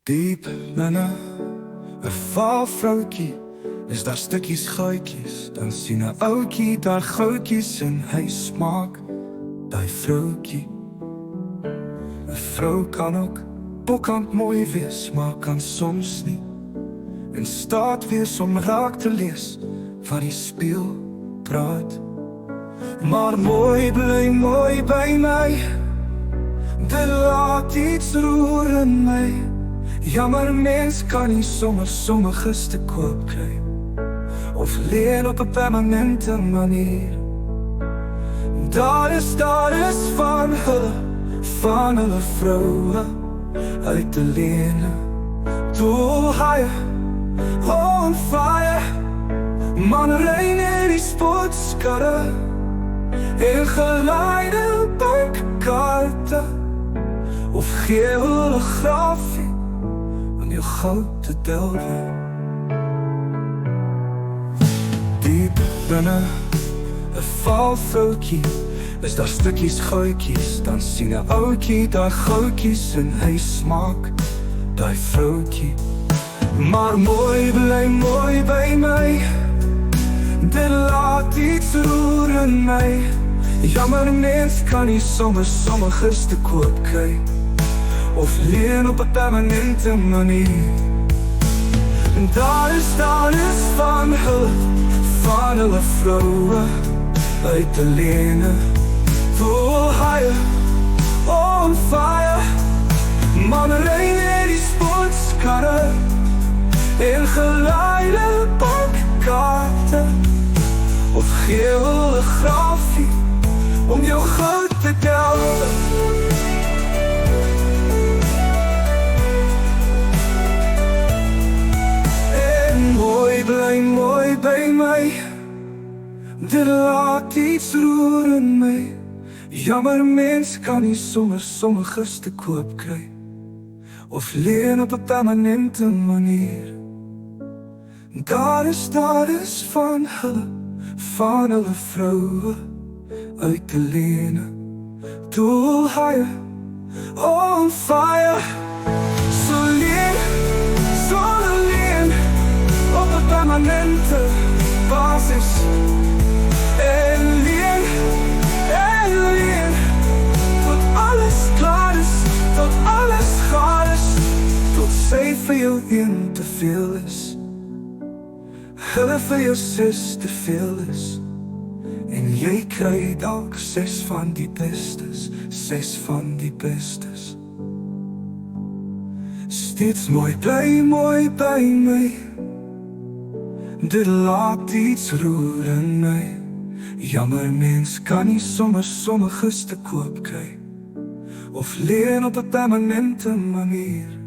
Diep binne 'n valvroukie is daar stukkies goudjies. Dan sien 'n ouetjie daar goudjies en hy smaak daai vroukie. 'n Vrou kan ook bokkant mooi wees, maar kan soms nie in staat wees om raak te lees wat die spieël praat. Maar mooi bly mooi by my, dit laat iets roer in my. Jammer mens kan nie sommiges te koop kry of leen op 'n permanente manier. Daar is van hulle vroue uit te leen. Too higher, on fire, man rein in die sportskarre en geleide bankkaarte of gee hulle grafie aan jou goud te delwe. Diep binne 'n valvroukie is daar stukkies goudjies. Dan sien 'n ouetjie daar goudjies en hy smaak daai vroukie. Maar mooi bly mooi by my, dit laat iets roer in my. Jammer mens kan nie sommiges te koop kry of leen op 'n permanente manier. Daar is van hulle vroue uit te leen. Too higher, on fire, man rein in die sportskarre en geleide bankkaarte of gee hulle grafie om jou goud te delwe. En mooi bly mooi by my, dit laat iets roer in my. Jammer mens kan nie sommiges te koop kry of leen op 'n permanente manier. Daar is van hulle vroue uit te leen. Too higher, on fire, so leen op 'n permanente basis. En leen, tot alles klaar is, tot alles gaar is, tot sy vir jou een te veel is, hulle vir jou 6 te veel is. En jy kry dalk 6 van die bestes, 6 van die bestes. Steeds mooi bly mooi by my, dit laat iets roer in my. Jammer mens kan nie sommiges te koop kry of leen op 'n permanente manier.